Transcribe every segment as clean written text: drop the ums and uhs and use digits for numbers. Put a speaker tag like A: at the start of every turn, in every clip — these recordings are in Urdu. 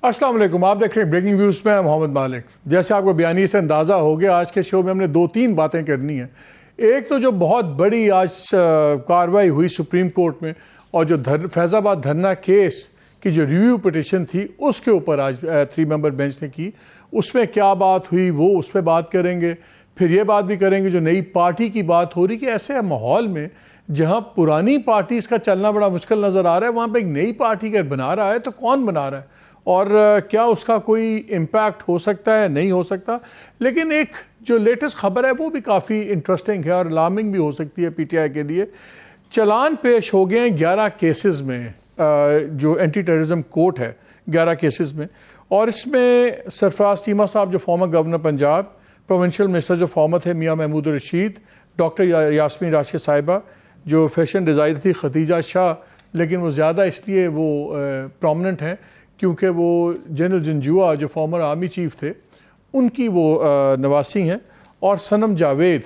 A: السلام علیکم، آپ دیکھ رہے ہیں بریکنگ ویوز میں محمد مالک۔ جیسے آپ کو بیانی سے اندازہ ہو گیا، آج کے شو میں ہم نے 2-3 باتیں کرنی ہیں۔ ایک تو جو بہت بڑی آج کارروائی ہوئی سپریم کورٹ میں، اور جو فیض آباد دھرنا کیس کی جو ریویو پٹیشن تھی اس کے اوپر آج 3 ممبر بینچ نے کی، اس میں کیا بات ہوئی وہ اس پہ بات کریں گے۔ پھر یہ بات بھی کریں گے جو نئی پارٹی کی بات ہو رہی کہ ایسے ماحول میں جہاں پرانی پارٹیز کا چلنا بڑا مشکل نظر آ رہا ہے، وہاں پہ ایک نئی پارٹی اگر بنا رہا ہے تو کون بنا رہا ہے، اور کیا اس کا کوئی امپیکٹ ہو سکتا ہے، نہیں ہو سکتا۔ لیکن ایک جو لیٹسٹ خبر ہے وہ بھی کافی انٹرسٹنگ ہے اور الارمنگ بھی ہو سکتی ہے پی ٹی آئی کے لیے۔ چلان پیش ہو گئے ہیں 11 کیسز میں، جو اینٹی ٹیررزم کورٹ ہے 11 کیسز میں، اور اس میں سرفراز چیمہ صاحب جو former governor Punjab, provincial minister جو فارمر تھے میاں محمود الرشید، ڈاکٹر یاسمین راشد صاحبہ جو فیشن ڈیزائنر تھی، ختیجہ شاہ، لیکن وہ زیادہ اس لیے وہ پرومننٹ ہیں کیونکہ وہ جنرل جنجوعہ جو فارمر آرمی چیف تھے ان کی وہ نواسی ہیں، اور صنم جاوید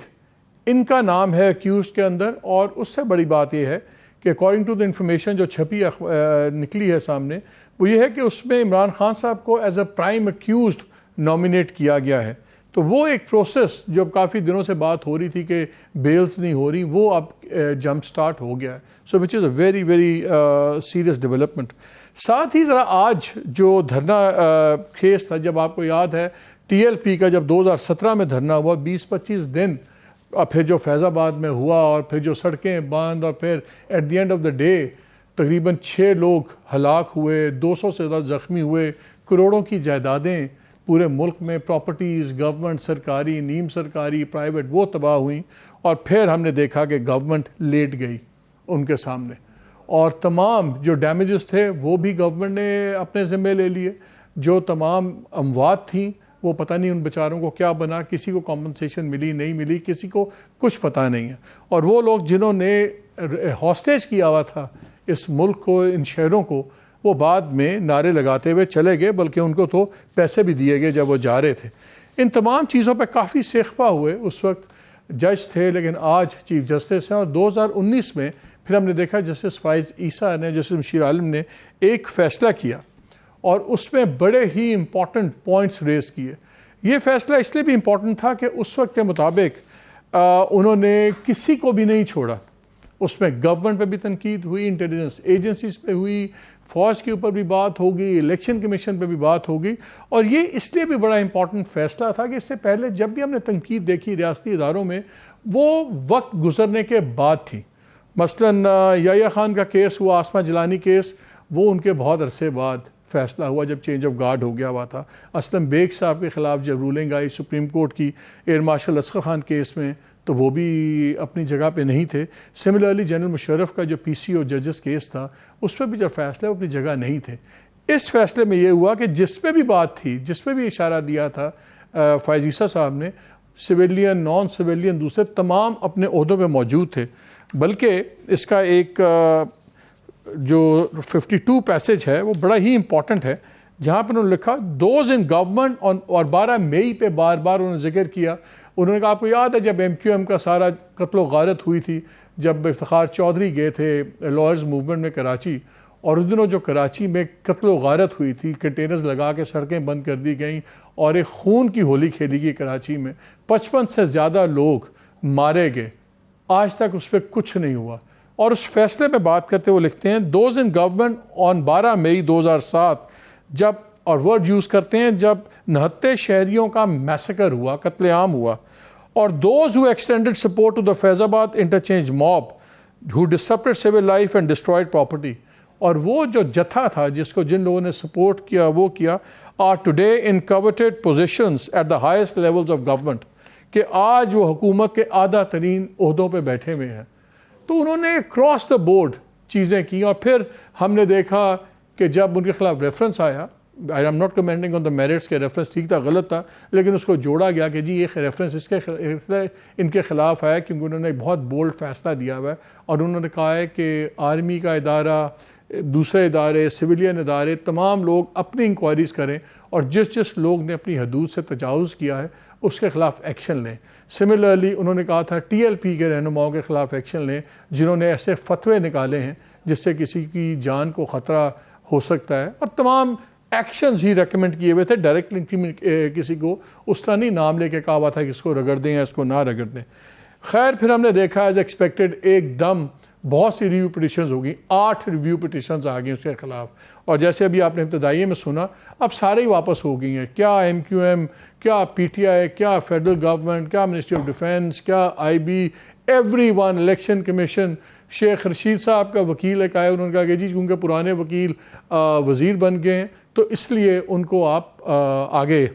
A: ان کا نام ہے ایکیوزڈ کے اندر۔ اور اس سے بڑی بات یہ ہے کہ اکارڈنگ ٹو دا انفارمیشن جو چھپی نکلی ہے سامنے، وہ یہ ہے کہ اس میں عمران خان صاحب کو as a prime accused nominate کیا گیا ہے۔ تو وہ ایک پروسیس جو کافی دنوں سے بات ہو رہی تھی کہ بیلز نہیں ہو رہی، وہ اب جمپ سٹارٹ ہو گیا ہے۔ So which is a very very serious development. ساتھ ہی ذرا آج جو دھرنا کیس تھا، جب آپ کو یاد ہے ٹی ایل پی کا جب 2017 میں دھرنا ہوا، 20-25 دن، اور پھر جو فیض آباد میں ہوا، اور پھر جو سڑکیں بند، اور پھر at the end of the day تقریباً 6 لوگ ہلاک ہوئے، 200 سے زیادہ زخمی ہوئے، کروڑوں کی جائیدادیں پورے ملک میں، پراپرٹیز، گورنمنٹ، سرکاری، نیم سرکاری، پرائیویٹ، وہ تباہ ہوئیں، اور پھر ہم نے دیکھا کہ گورنمنٹ لیٹ گئی ان کے سامنے، اور تمام جو ڈیمیجز تھے وہ بھی گورنمنٹ نے اپنے ذمے لے لیے۔ جو تمام اموات تھیں وہ پتہ نہیں ان بیچاروں کو کیا بنا، کسی کو کمپنسیشن ملی نہیں ملی، کسی کو کچھ پتہ نہیں ہے۔ اور وہ لوگ جنہوں نے ہاسٹیج کیا ہوا تھا اس ملک کو، ان شہروں کو، وہ بعد میں نعرے لگاتے ہوئے چلے گئے، بلکہ ان کو تو پیسے بھی دیے گئے جب وہ جا رہے تھے۔ ان تمام چیزوں پہ کافی سیخپا ہوئے، اس وقت جج تھے لیکن آج چیف جسٹس ہیں۔ اور 2019 میں پھر ہم نے دیکھا جسٹس فائز عیسیٰ نے، جسٹس مشیر عالم نے ایک فیصلہ کیا، اور اس میں بڑے ہی امپورٹنٹ پوائنٹس ریز کیے۔ یہ فیصلہ اس لیے بھی امپورٹنٹ تھا کہ اس وقت کے مطابق انہوں نے کسی کو بھی نہیں چھوڑا۔ اس میں گورنمنٹ پہ بھی تنقید ہوئی، انٹیلیجنس ایجنسیز پہ ہوئی، فوج کے اوپر بھی بات ہوگی، الیکشن کمیشن پہ بھی بات ہوگی۔ اور یہ اس لیے بھی بڑا امپورٹنٹ فیصلہ تھا کہ اس سے پہلے جب بھی ہم نے تنقید دیکھی ریاستی اداروں میں، وہ وقت گزرنے کے بعد تھی۔ مثلاً یحییٰ خان کا کیس ہوا، آسمہ جیلانی کیس، وہ ان کے بہت عرصے بعد فیصلہ ہوا جب چینج آف گارڈ ہو گیا ہوا تھا۔ اسلم بیگ صاحب کے خلاف جب رولنگ آئی سپریم کورٹ کی air marshal Asghar Khan case میں، تو وہ بھی اپنی جگہ پہ نہیں تھے۔ سملرلی جنرل مشرف کا جو پی سی او ججز کیس تھا، اس پہ بھی جو فیصلے وہ اپنی جگہ نہیں تھے۔ اس فیصلے میں یہ ہوا کہ جس پہ بھی بات تھی، جس پہ بھی اشارہ دیا تھا فائز عیسیٰ صاحب نے، سویلین، نان سویلین، دوسرے تمام اپنے عہدوں پہ موجود تھے۔ بلکہ اس کا ایک جو 52 پیسج ہے وہ بڑا ہی امپورٹنٹ ہے، جہاں پر انہوں نے لکھا دوز ان گورنمنٹ، اور 12 مئی پہ بار بار انہوں نے ذکر کیا۔ انہوں نے کہا آپ کو یاد ہے جب ایم کیو ایم کا سارا قتل و غارت ہوئی تھی، جب افتخار چودھری گئے تھے لائرز موومنٹ میں کراچی، اور اس دنوں جو کراچی میں قتل و غارت ہوئی تھی، کنٹینرز لگا کے سڑکیں بند کر دی گئیں، اور ایک خون کی ہولی کھیلی گئی کراچی میں، 55 سے زیادہ لوگ مارے گئے، آج تک اس پہ کچھ نہیں ہوا۔ اور اس فیصلے پہ بات کرتے ہوئے لکھتے ہیں دوز ان گورنمنٹ آن 12 مئی 2007، جب، اور ورڈ یوز کرتے ہیں جب 69 شہریوں کا میسیکر ہوا، قتل عام ہوا، اور those who extended support to the Faizabad interchange mob who disrupted civil life and destroyed property، اور وہ جو جتھا تھا جس کو جن لوگوں نے سپورٹ کیا وہ کیا، are today in coveted positions at the highest levels of government، کہ آج وہ حکومت کے اعلیٰ ترین عہدوں پہ بیٹھے ہوئے ہیں۔ تو انہوں نے کراس دا بورڈ چیزیں کی، اور پھر ہم نے دیکھا کہ جب ان کے خلاف ریفرنس آیا، I am not commenting on the merits کہ ریفرنس ٹھیک تھا غلط تھا، لیکن اس کو جوڑا گیا کہ جی یہ ریفرنس ان کے خلاف آیا کیونکہ انہوں نے بہت بولڈ فیصلہ دیا ہوا ہے، اور انہوں نے کہا ہے کہ آرمی کا ادارہ، دوسرے ادارے، سویلین ادارے، تمام لوگ اپنی انکوائریز کریں، اور جس لوگ نے اپنی حدود سے تجاوز کیا ہے اس کے خلاف ایکشن لیں۔ سملرلی انہوں نے کہا تھا ٹی ایل پی کے رہنماؤں کے خلاف ایکشن لیں جنہوں نے ایسے فتوے نکالے ہیں جس سے کسی کی جان کو خطرہ ہو سکتا ہے، اور تمام ایکشنز ہی ریکمینڈ کیے ہوئے تھے، ڈائریکٹلی کسی کو اس طرح نہیں نام لے کے کہا ہوا تھا کہ اس کو رگڑ دیں یا اس کو نہ رگڑ دیں۔ خیر پھر ہم نے دیکھا ایز ایکسپیکٹڈ ایک دم بہت سی ریویو پٹیشنز ہوگی، 8 ریویو پٹیشنز آ گئی اس کے خلاف، اور جیسے ابھی آپ نے ابتدائی میں سنا اب سارے ہی واپس ہو گئی ہیں، کیا ایم کیو ایم، کیا پی ٹی آئی، کیا فیڈرل گورنمنٹ، کیا منسٹری آف ڈیفینس، کیا IB, everyone, election commission. Sheikh Rashid صاحب کا وکیل ایک آئے، انہوں نے کہا کہ جی کیونکہ پرانے وکیل وزیر بن گئے ہیں تو اس لیے ان کو آپ آگے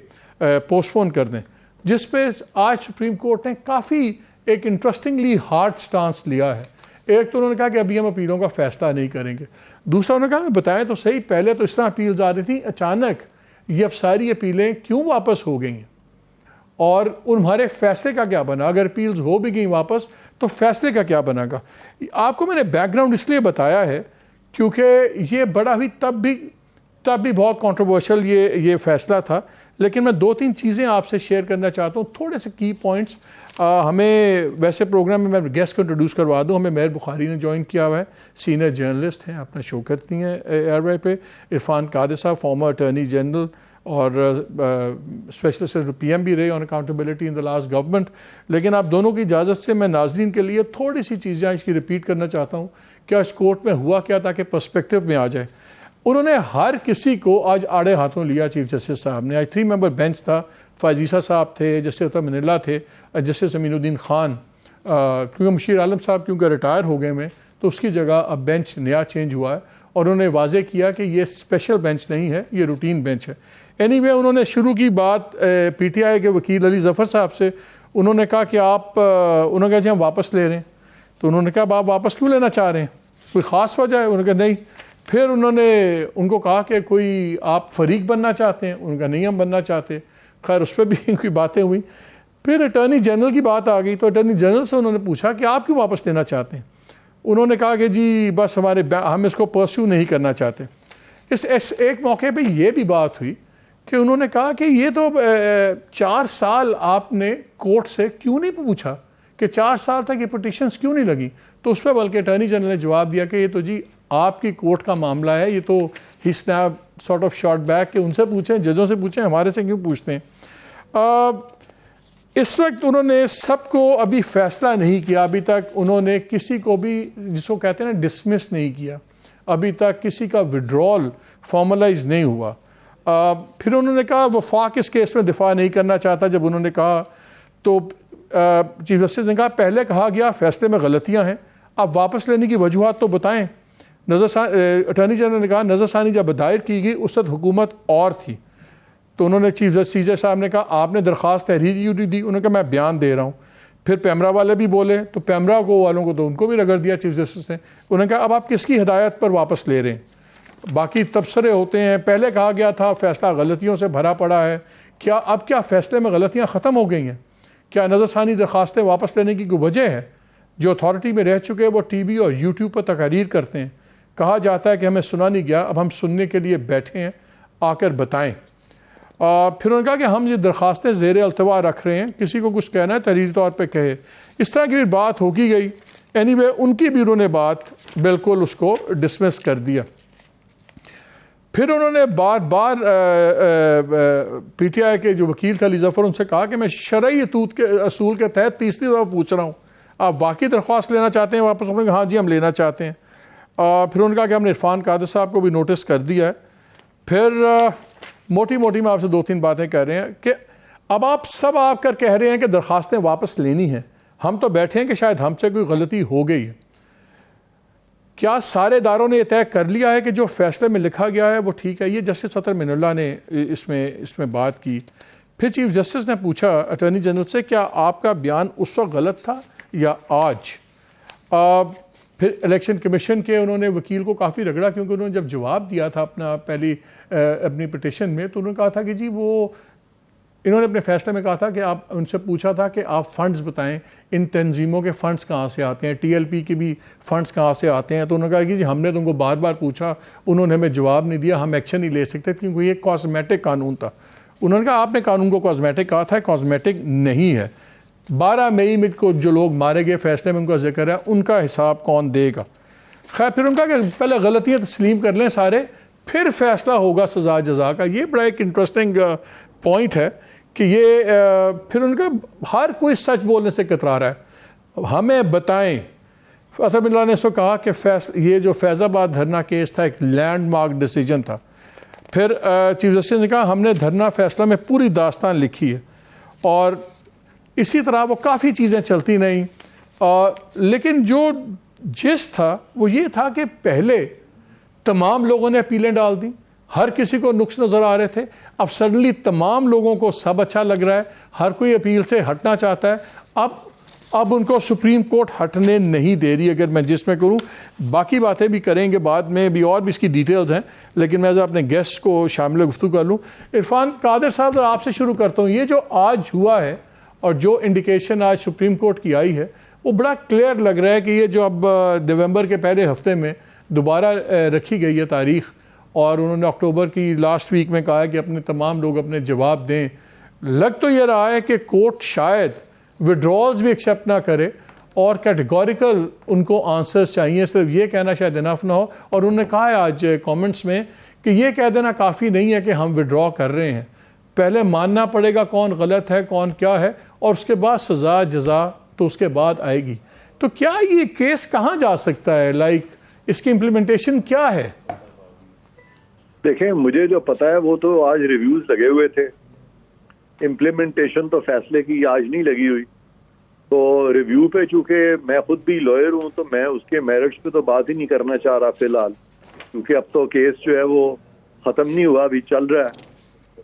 A: پوسٹ پون کر دیں، جس پہ آج سپریم کورٹ نے کافی ایک انٹرسٹنگلی ہارڈ سٹانس لیا ہے۔ ایک تو انہوں نے کہا کہ ابھی ہم اپیلوں کا فیصلہ نہیں کریں گے، دوسرا انہوں نے کہا کہ بتائیں تو صحیح، پہلے تو اس طرح اپیلز آ رہی تھیں، اچانک یہ اب ساری اپیلیں کیوں واپس ہو گئی ہیں اور ہمارے فیصلے کا کیا بنا؟ اگر اپیلز ہو بھی گئیں واپس تو فیصلے کا کیا بنا گا؟ آپ کو میں نے بیک گراؤنڈ اس لیے بتایا ہے کیونکہ یہ بڑا بھی تب بھی بہت کنٹروورشل یہ فیصلہ تھا، لیکن میں 2-3 چیزیں آپ سے شیئر کرنا چاہتا ہوں، تھوڑے سے کی پوائنٹس۔ ہمیں ویسے پروگرام میں گیسٹ کو انٹروڈیوس کروا دوں، ہمیں مہر بخاری نے جوائن کیا ہوا ہے، سینئر جرنلسٹ ہیں، اپنا شو کرتی ہیں ایئر وائی پہ۔ عرفان قادر صاحب فارمر اٹارنی جنرل اور اسپیشلسٹ پی ایم بھی رہے on accountability in the last government. لیکن آپ دونوں کی اجازت سے میں ناظرین کے لیے تھوڑی سی چیزیں اس کی ریپیٹ کرنا چاہتا ہوں کہ آج کورٹ میں ہوا کیا تاکہ پرسپیکٹو میں آ جائے۔ انہوں نے ہر کسی کو آج آڑے ہاتھوں لیا، چیف جسٹس صاحب نے۔ آج 3 ممبر بینچ تھا، فائزیسا صاحب تھے، جسٹس منیلا تھے، جسٹس امین الدین خان، کیونکہ مشیر عالم صاحب کیونکہ ریٹائر ہو گئے میں تو اس کی جگہ اب بینچ نیا چینج ہوا ہے، اور انہوں نے واضح کیا کہ یہ اسپیشل بینچ نہیں ہے، یہ روٹین بینچ ہے۔ اینی وے انہوں نے شروع کی بات پی ٹی آئی کے وکیل علی ظفر صاحب سے، انہوں نے کہا کہ انہوں نے کہا جی ہم واپس لے رہے ہیں، تو انہوں نے کہا آپ واپس کیوں لینا چاہ رہے ہیں، کوئی خاص وجہ ہے؟ انہوں نے کہا نہیں۔ پھر انہوں نے ان کو کہا کہ کوئی آپ فریق بننا چاہتے ہیں؟ انہوں نے کہا نہیں ہم بننا چاہتے۔ خیر اس پہ بھی کوئی باتیں ہوئی۔ پھر اٹارنی جنرل کی بات آ گئی، تو اٹارنی جنرل سے انہوں نے پوچھا کہ آپ کیوں واپس لینا چاہتے ہیں؟ انہوں نے کہا کہ جی بس ہم اس کو پرسیو نہیں کرنا چاہتے۔ اس ایک موقع پہ یہ بھی بات ہوئی کہ انہوں نے کہا کہ یہ تو 4 سال آپ نے کورٹ سے کیوں نہیں پوچھا کہ 4 سال تک یہ پٹیشنز کیوں نہیں لگی؟ تو اس پہ بلکہ اٹارنی جنرل نے جواب دیا کہ یہ تو جی آپ کی کورٹ کا معاملہ ہے، یہ تو ہی snap sort of short back کہ ان سے پوچھیں، ججوں سے پوچھیں، ہمارے سے کیوں پوچھتے ہیں؟ اس وقت انہوں نے سب کو ابھی فیصلہ نہیں کیا، ابھی تک انہوں نے کسی کو بھی جس کو کہتے ہیں نا ڈسمس نہیں کیا، ابھی تک کسی کا وڈرول فارملائز نہیں ہوا۔ پھر انہوں نے کہا وفاق اس کیس میں دفاع نہیں کرنا چاہتا۔ جب انہوں نے کہا تو چیف جسٹس نے کہا پہلے کہا گیا فیصلے میں غلطیاں ہیں، اب واپس لینے کی وجوہات تو بتائیں۔ اٹارنی جنرل نے کہا نظر ثانی جب دائر کی گئی اس وقت حکومت اور تھی، تو انہوں نے چیف جسٹس سی جے صاحب نے کہا آپ نے درخواست تحریری دی، انہوں نے کہا میں بیان دے رہا ہوں۔ پھر پیمرا والے بھی بولے تو پیمرا والوں کو تو ان کو بھی رگڑ دیا چیف جسٹس نے۔ انہوں نے کہا اب آپ کس کی ہدایت پر واپس لے رہے ہیں؟ باقی تبصرے ہوتے ہیں، پہلے کہا گیا تھا فیصلہ غلطیوں سے بھرا پڑا ہے، کیا فیصلے میں غلطیاں ختم ہو گئی ہیں؟ کیا نظر ثانی درخواستیں واپس لینے کی کوئی وجہ ہے؟ جو اتھارٹی میں رہ چکے وہ ٹی وی اور یوٹیوب پر تقاریر کرتے ہیں، کہا جاتا ہے کہ ہمیں سنا نہیں گیا، اب ہم سننے کے لیے بیٹھے ہیں، آ کر بتائیں۔ پھر انہوں نے کہا کہ ہم یہ درخواستیں زیر التوا رکھ رہے ہیں، کسی کو کچھ کہنا ہے تحریری طور پہ کہے۔ اس طرح کی بات ہو کی گئی۔ اینی وے ان کی بھی انہوں نے بات بالکل اس کو ڈسمس کر دیا۔ پھر انہوں نے بار بار پی ٹی آئی کے جو وکیل تھے علی ظفر، ان سے کہا کہ میں شرعی اصول کے تحت تیسری دفعہ پوچھ رہا ہوں، آپ واقعی درخواست لینا چاہتے ہیں واپس؟ انہوں نے کہا ہاں جی ہم لینا چاہتے ہیں۔ پھر انہوں نے کہا کہ ہم نے عرفان قادر صاحب کو بھی نوٹس کر دیا ہے۔ پھر موٹی میں آپ سے 2-3 باتیں کہہ رہے ہیں کہ اب آپ سب آ کر کہہ رہے ہیں کہ درخواستیں واپس لینی ہیں، ہم تو بیٹھے ہیں کہ شاید ہم سے کوئی غلطی ہو گئی ہے۔ کیا سارے اداروں نے یہ طے کر لیا ہے کہ جو فیصلے میں لکھا گیا ہے وہ ٹھیک ہے؟ یہ جسٹس اطہر من اللہ نے اس میں بات کی۔ پھر چیف جسٹس نے پوچھا اٹارنی جنرل سے کیا آپ کا بیان اس وقت غلط تھا یا آج؟ پھر الیکشن کمیشن کے انہوں نے وکیل کو کافی رگڑا، کیونکہ انہوں نے جب جواب دیا تھا اپنی پٹیشن میں تو انہوں نے کہا تھا کہ جی انہوں نے اپنے فیصلے میں کہا تھا کہ آپ ان سے پوچھا تھا کہ آپ فنڈز بتائیں، ان تنظیموں کے فنڈز کہاں سے آتے ہیں، ٹی ایل پی کے بھی فنڈز کہاں سے آتے ہیں؟ تو انہوں نے کہا کہ جی ہم نے تم کو بار بار پوچھا، انہوں نے ہمیں جواب نہیں دیا، ہم ایکشن نہیں لے سکتے کیونکہ یہ کاسمیٹک قانون تھا۔ انہوں نے کہا آپ نے قانون کو کاسمیٹک کہا تھا، کاسمیٹک نہیں ہے۔ 12 مئی میں کو جو لوگ مارے گئے فیصلے میں ان کا ذکر ہے، ان کا حساب کون دے گا؟ خیر پھر ان کا کہ پہلے غلطیاں تسلیم کر لیں سارے، پھر فیصلہ ہوگا سزا جزا کا. یہ بڑا ایک انٹرسٹنگ پوائنٹ ہے کہ یہ پھر ان کا ہر کوئی سچ بولنے سے کترا رہا ہے. ہمیں بتائیں, اسد اللہ نے اس کو کہا کہ یہ جو فیض آباد دھرنا کیس تھا ایک لینڈ مارک ڈیسیجن تھا. پھر چیف جسٹس نے کہا ہم نے دھرنا فیصلہ میں پوری داستان لکھی ہے, اور اسی طرح وہ کافی چیزیں چلتی نہیں. لیکن جو جس تھا وہ یہ تھا کہ پہلے تمام لوگوں نے اپیلیں ڈال دیں, ہر کسی کو نقص نظر آ رہے تھے. اب سڈنلی تمام لوگوں کو سب اچھا لگ رہا ہے, ہر کوئی اپیل سے ہٹنا چاہتا ہے. اب ان کو سپریم کورٹ ہٹنے نہیں دے رہی. اگر میں جس میں کروں, باقی باتیں بھی کریں گے بعد میں بھی, اور بھی اس کی ڈیٹیلز ہیں, لیکن میں اپنے گیسٹ کو شامل گفتگو کر لوں. عرفان قادر صاحب, آپ سے شروع کرتا ہوں. یہ جو آج ہوا ہے اور جو انڈیکیشن آج سپریم کورٹ کی آئی ہے, وہ بڑا کلیئر لگ رہا ہے کہ یہ جو اب نومبر کے پہلے ہفتے میں دوبارہ رکھی گئی ہے تاریخ, اور انہوں نے اکتوبر کی لاسٹ ویک میں کہا ہے کہ اپنے تمام لوگ اپنے جواب دیں. لگ تو یہ رہا ہے کہ کورٹ شاید وڈرالز بھی ایکسیپٹ نہ کرے, اور کیٹیگوریکل ان کو آنسرز چاہیے. صرف یہ کہنا شاید انف نہ ہو. اور انہوں نے کہا ہے آج کامنٹس میں کہ یہ کہہ دینا کافی نہیں ہے کہ ہم وڈرا کر رہے ہیں, پہلے ماننا پڑے گا کون غلط ہے کون کیا ہے, اور اس کے بعد سزا جزا تو اس کے بعد آئے گی. تو کیا یہ کیس کہاں جا سکتا ہے, اس کی امپلیمنٹیشن کیا ہے؟
B: دیکھیں, مجھے جو پتا ہے وہ تو آج ریویوز لگے ہوئے تھے. امپلیمنٹیشن تو فیصلے کی آج نہیں لگی ہوئی. تو ریویو پہ چونکہ میں خود بھی لائر ہوں تو میں اس کے میرٹس پہ تو بات ہی نہیں کرنا چاہ رہا فی الحال, کیونکہ اب تو کیس جو ہے وہ ختم نہیں ہوا, ابھی چل رہا ہے.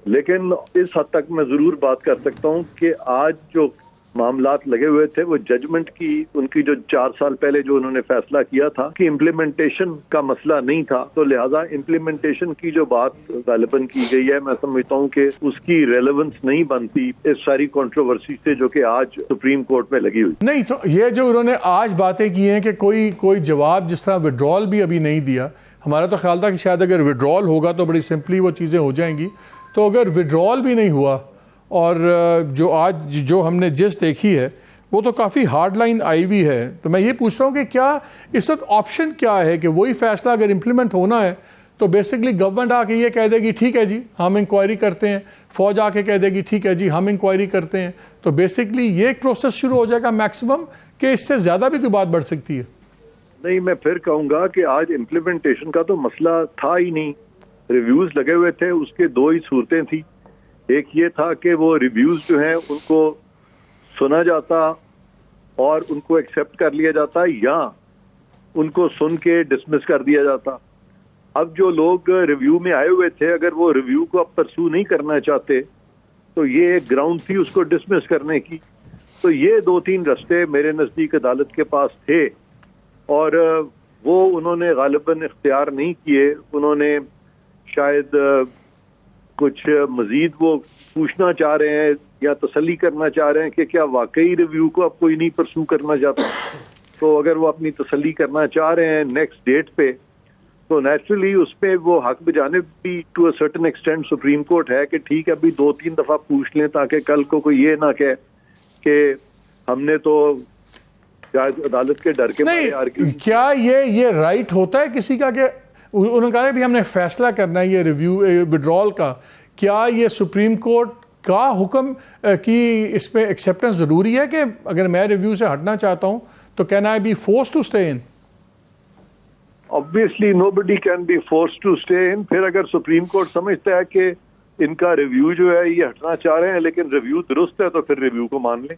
B: لیکن اس حد تک میں ضرور بات کر سکتا ہوں کہ آج جو معاملات لگے ہوئے تھے وہ ججمنٹ کی, ان کی جو 4 سال پہلے جو انہوں نے فیصلہ کیا تھا کہ امپلیمنٹیشن کا مسئلہ نہیں تھا, تو لہذا امپلیمنٹیشن کی جو بات غالباً کی گئی ہے, میں سمجھتا ہوں کہ اس کی ریلیونس نہیں بنتی اس ساری کنٹروورسی سے جو کہ آج سپریم کورٹ میں لگی ہوئی.
A: نہیں, تو یہ جو انہوں نے آج باتیں کی ہیں کہ کوئی جواب, جس طرح وڈرال بھی ابھی نہیں دیا. ہمارا تو خیال تھا کہ شاید اگر وڈرال ہوگا تو بڑی سمپلی وہ چیزیں ہو جائیں گی. تو اگر وڈرال بھی نہیں ہوا, اور جو آج جو ہم نے جس دیکھی ہے وہ تو کافی ہارڈ لائن آئی ہوئی ہے, تو میں یہ پوچھ رہا ہوں کہ کیا اس وقت آپشن کیا ہے کہ وہی فیصلہ اگر امپلیمنٹ ہونا ہے تو بیسکلی گورنمنٹ آ کے یہ کہہ دے گی ٹھیک ہے جی ہم انکوائری کرتے ہیں, فوج آ کے کہہ دے گی ٹھیک ہے جی ہم انکوائری کرتے ہیں, تو بیسکلی یہ ایک پروسیس شروع ہو جائے گا میکسیمم, کہ اس سے زیادہ بھی کوئی بات بڑھ سکتی ہے؟
B: نہیں, میں پھر کہوں گا کہ آج امپلیمنٹیشن کا تو مسئلہ تھا ہی نہیں. ریویوز لگے ہوئے تھے, اس کے 2 ہی صورتیں تھیں. ایک یہ تھا کہ وہ ریویوز جو ہیں ان کو سنا جاتا اور ان کو ایکسیپٹ کر لیا جاتا, یا ان کو سن کے ڈسمس کر دیا جاتا. اب جو لوگ ریویو میں آئے ہوئے تھے, اگر وہ ریویو کو اب پرسو نہیں کرنا چاہتے تو یہ ایک گراؤنڈ تھی اس کو ڈسمس کرنے کی. تو یہ 2-3 رستے میرے نزدیک عدالت کے پاس تھے, اور وہ انہوں نے غالباً اختیار نہیں کیے. انہوں نے شاید کچھ مزید وہ پوچھنا چاہ رہے ہیں یا تسلی کرنا چاہ رہے ہیں کہ کیا واقعی ریویو کو اب کوئی نہیں پرسو کرنا چاہتا. تو اگر وہ اپنی تسلی کرنا چاہ رہے ہیں نیکسٹ ڈیٹ پہ, تو نیچرلی اس پہ وہ حق بجانب بھی to a certain extent Supreme Court ہے کہ ٹھیک ہے ابھی 2-3 دفعہ پوچھ لیں, تاکہ کل کو کوئی یہ نہ کہے کہ ہم نے تو عدالت کے ڈر کے
A: نہیں. کیا یہ رائٹ ہوتا ہے کسی کا کہ انہوں نے کہا بھی ہم نے فیصلہ کرنا ہے یہ ریویو وڈرال کا, کیا یہ سپریم کورٹ کا حکم کی اس میں ایکسیپٹنس ضروری ہے کہ اگر میں ریویو سے ہٹنا چاہتا ہوں تو can I be force to stay in?
B: Obviously nobody can be forced to stay in. پھر اگر سپریم کورٹ سمجھتا ہے کہ ان کا ریویو جو ہے یہ ہٹنا چاہ رہے ہیں لیکن ریویو درست ہے, تو پھر ریویو کو مان لیں.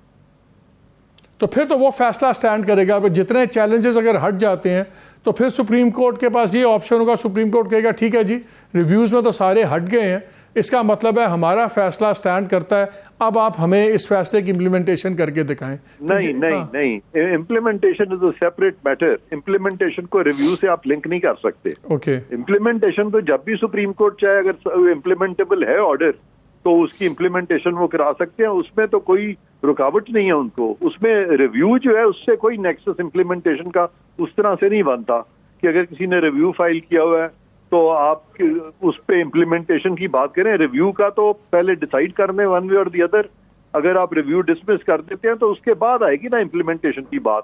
A: تو پھر تو وہ فیصلہ سٹینڈ کرے گا. جتنے چیلنجز اگر ہٹ جاتے ہیں تو پھر سپریم کورٹ کے پاس یہ آپشن ہوگا, سپریم کورٹ کہے گا ٹھیک ہے جی ریویوز میں تو سارے ہٹ گئے ہیں, اس کا مطلب ہے ہمارا فیصلہ سٹینڈ کرتا ہے, اب آپ ہمیں اس فیصلے کی امپلیمنٹیشن کر کے دکھائیں.
B: نہیں, implementation is a separate matter. Implementation کو ریویو سے آپ لنک نہیں کر سکتے.
A: اوکے,
B: امپلیمنٹیشن تو جب بھی سپریم کورٹ چاہے, اگر امپلیمنٹیبل ہے آرڈر تو اس کی امپلیمنٹیشن وہ کرا سکتے ہیں. اس میں تو کوئی رکاوٹ نہیں ہے ان کو. اس میں ریویو جو ہے اس سے کوئی نیکسس امپلیمنٹیشن کا اس طرح سے نہیں بنتا کہ اگر کسی نے ریویو فائل کیا ہوا ہے تو آپ اس پہ امپلیمنٹیشن کی بات کریں. ریویو کا تو پہلے ڈیسائیڈ کرنے ون وے اور دی ادر. اگر آپ ریویو ڈسمس کر دیتے ہیں تو اس کے بعد آئے گی نا امپلیمنٹیشن کی بات.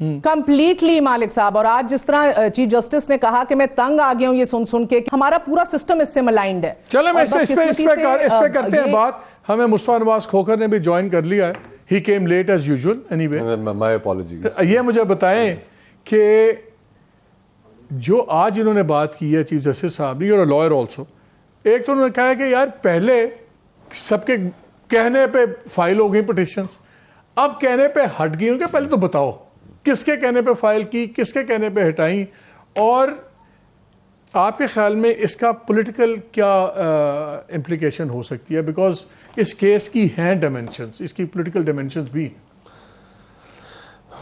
C: کمپلیٹلی مالک صاحب. اور آج جس طرح چیف جسٹس نے کہا کہ میں تنگ آ گیا ہوں یہ سن کے کہ ہمارا پورا سسٹم اس سے ملائنڈ ہے.
A: چلیں میں اس پہ کرتے ہیں بات. ہمیں مصطفیٰ نواز کھوکھر نے بھی جوائن کر لیا ہے. He came late as usual. Anyway
D: my apologies.
A: یہ مجھے بتائیں کہ جو آج انہوں نے بات کی ہے چیف جسٹس صاحب نے, اور لائر آلسو, ایک تو انہوں نے کہا کہ یار پہلے سب کے کہنے پہ فائل ہو گئی پٹیشنز, اب کہنے پہ ہٹ گئی ہوں. کہ پہلے تو بتاؤ کس کے کہنے پہ فائل کی, کس کے کہنے پہ ہٹائیں, اور آپ کے خیال میں اس کا پولیٹیکل کیا امپلیکیشن ہو سکتی ہے؟ بیکاز اس کیس کی ہیں ڈائمینشنز, اس کی پولیٹیکل ڈائمینشنز بھی.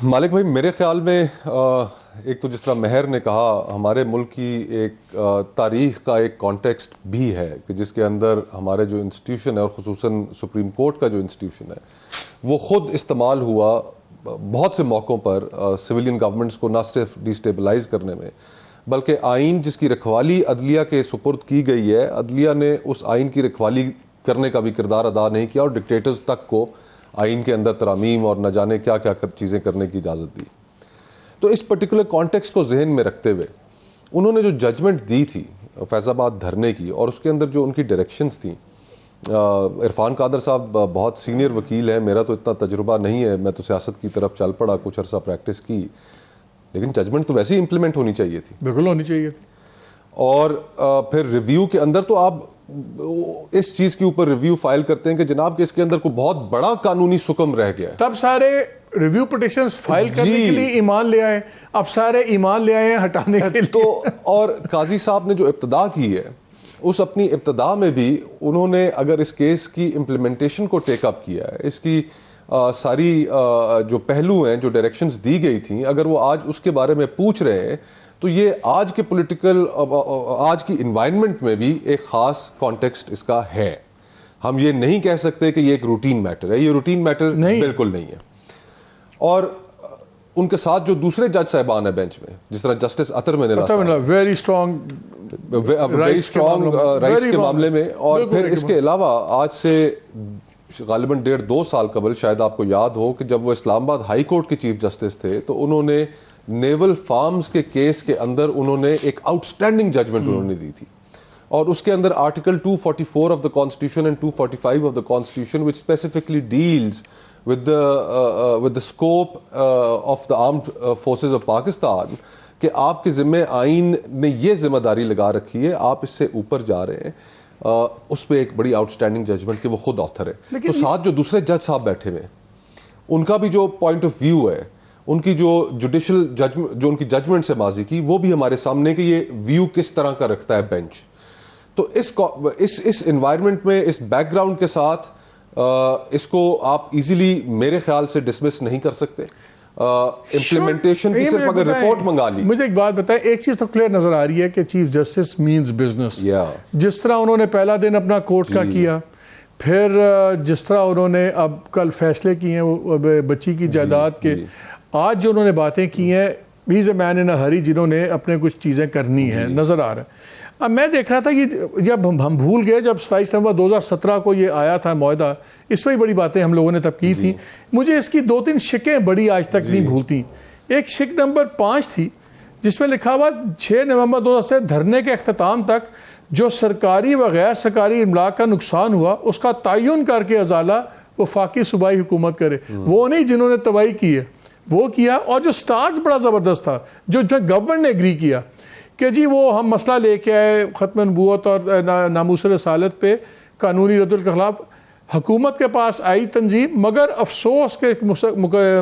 D: مالک بھائی میرے خیال میں ایک تو جس طرح مہر نے کہا, ہمارے ملک کی ایک تاریخ کا ایک کانٹیکسٹ بھی ہے کہ جس کے اندر ہمارے جو انسٹیٹیوشن ہے, اور خصوصاً سپریم کورٹ کا جو انسٹیٹیوشن ہے, وہ خود استعمال ہوا بہت سے موقعوں پر سویلین گورنمنٹس کو نہ صرف ڈیسٹیبلائز کرنے میں, بلکہ آئین جس کی رکھوالی عدلیہ کے سپرد کی گئی ہے, عدلیہ نے اس آئین کی رکھوالی کرنے کا بھی کردار ادا نہیں کیا, اور ڈکٹیٹرز تک کو آئین کے اندر ترامیم اور نہ جانے کیا کیا چیزیں کرنے کی اجازت دی. تو اس پرٹیکولر کانٹیکسٹ کو ذہن میں رکھتے ہوئے انہوں نے جو ججمنٹ دی تھی فیض آباد دھرنے کی, اور اس کے اندر جو ان کی ڈائریکشنز تھیں, عرفان قادر صاحب بہت سینئر وکیل ہیں, میرا تو اتنا تجربہ نہیں ہے, میں تو سیاست کی طرف چل پڑا, کچھ عرصہ پریکٹس کی, لیکن ججمنٹ تو ویسے ہی امپلیمنٹ ہونی چاہیے تھی.
A: بالکل ہونی چاہیے تھی.
D: اور پھر ریویو کے اندر تو آپ اس چیز کے اوپر ریویو فائل کرتے ہیں کہ جناب کہ اس کے اندر کوئی بہت بڑا قانونی سکم رہ گیا ہے. تب
A: سارے ریویو پٹیشنز فائل کرنے کے لیے ایمان لے آئے, اب سارے ایمان لے آئے ہیں ہٹانے کے لیے.
D: تو اور قاضی صاحب نے جو ابتدا کی ہے, اس اپنی ابتدا میں بھی انہوں نے اگر اس کیس کی امپلیمنٹیشن کو ٹیک اپ کیا ہے, اس کی ساری جو پہلو ہیں, جو ڈائریکشنز دی گئی تھیں, اگر وہ آج اس کے بارے میں پوچھ رہے ہیں, تو یہ آج کے پولیٹیکل, آج کی انوائرمنٹ میں بھی ایک خاص کانٹیکسٹ اس کا ہے. ہم یہ نہیں کہہ سکتے کہ یہ ایک روٹین میٹر ہے, یہ روٹین میٹر بالکل نہیں ہے. اور ان کے ساتھ جو دوسرے جج صاحبان ہیں بینچ میں, جس طرح جسٹس اطہر
A: ویری اسٹرانگ
D: رائٹس کے معاملے میں, اور پھر اس کے علاوہ آج سے غالباً 1.5-2 سال قبل شاید آپ کو یاد ہو کہ جب وہ اسلام آباد ہائی کورٹ کے چیف جسٹس تھے, تو انہوں نے نیول فارمز کے کیس کے اندر انہوں نے ایک آؤٹ اسٹینڈنگ ججمنٹ انہوں نے دی تھی, اور اس کے اندر article 244 of the constitution and 245 of the constitution which specifically deals with the scope of the armed forces of Pakistan, کہ آپ کے ذمہ آئین نے یہ ذمہ داری لگا رکھی ہے, آپ اس سے اوپر جا رہے ہیں. اس پہ ایک بڑی آؤٹ اسٹینڈنگ ججمنٹ کہ وہ خود آتھر ہے. تو ساتھ جو دوسرے جج صاحب بیٹھے ہوئے, ان کا بھی جو پوائنٹ آف ویو ہے, ان کی جو جوڈیشل جو ان کی ججمنٹ سے ماضی کی, وہ بھی ہمارے سامنے کہ یہ ویو کس طرح کا رکھتا ہے بینچ. تو اس انوائرمنٹ میں, اس بیک گراؤنڈ کے ساتھ اس کو آپ ایزیلی میرے خیال سے ڈسمس نہیں کر سکتے. امپلیمنٹیشن کی صرف اگر رپورٹ منگا لی.
A: مجھے ایک بات بتائیں, ایک چیز تو کلیئر نظر آ رہی ہے کہ چیف جسٹس مینز بزنس. جس طرح انہوں نے پہلا دن اپنا کورٹ کا کیا, پھر جس طرح انہوں نے اب کل فیصلے کیے ہیں بچی کی جائیداد کے, آج جو انہوں نے باتیں کی ہیں, ہی از اے مین ان اے ہری, جنہوں نے اپنے کچھ چیزیں کرنی ہیں, نظر آ رہا ہے. اب میں دیکھ رہا تھا کہ جب ہم بھول گئے, جب 27 نومبر 2017 کو یہ آیا تھا معاہدہ, اس میں بڑی باتیں ہم لوگوں نے تب کی تھیں. مجھے اس کی 2-3 شکیں بڑی آج تک نہیں بھولتی. ایک شک نمبر 5 تھی جس میں لکھا ہوا 6 نومبر 2017 دھرنے کے اختتام تک جو سرکاری و غیر سرکاری املاک کا نقصان ہوا اس کا تعین کر کے ازالہ وفاقی صوبائی حکومت کرے. وہ نہیں جنہوں نے تباہی کی ہے وہ کیا. اور جو سٹارٹ بڑا زبردست تھا, جو گورنمنٹ نے ایگری کیا کہ جی وہ ہم مسئلہ لے کے آئے ختم نبوت اور ناموس رسالت پہ قانونی رد الخلاف, حکومت کے پاس آئی تنظیم, مگر افسوس کے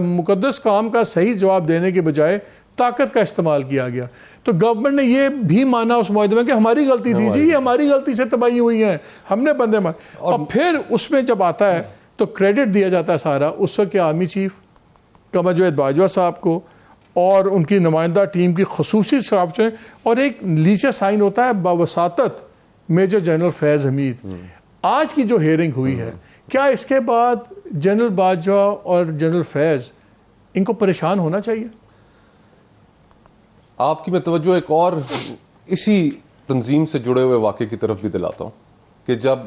A: مقدس کام کا صحیح جواب دینے کے بجائے طاقت کا استعمال کیا گیا. تو گورنمنٹ نے یہ بھی مانا اس معاہدے میں کہ ہماری غلطی تھی, جی یہ ہماری غلطی سے تباہی ہوئی ہیں, ہم نے بندے مار. اور پھر اس میں جب آتا ہے تو کریڈٹ دیا جاتا ہے سارا اس وقت کے آرمی چیف قمر جاوید باجوہ صاحب کو اور ان کی نمائندہ ٹیم کی خصوصی صحافتیں, اور ایک نیچے سائن ہوتا ہے بوساطت میجر جنرل فیض حمید. آج کی جو ہیئرنگ ہوئی ہے, کیا اس کے بعد جنرل باجوہ اور جنرل فیض ان کو پریشان ہونا چاہیے؟
D: آپ کی میں توجہ ایک اور اسی تنظیم سے جڑے ہوئے واقعے کی طرف بھی دلاتا ہوں کہ جب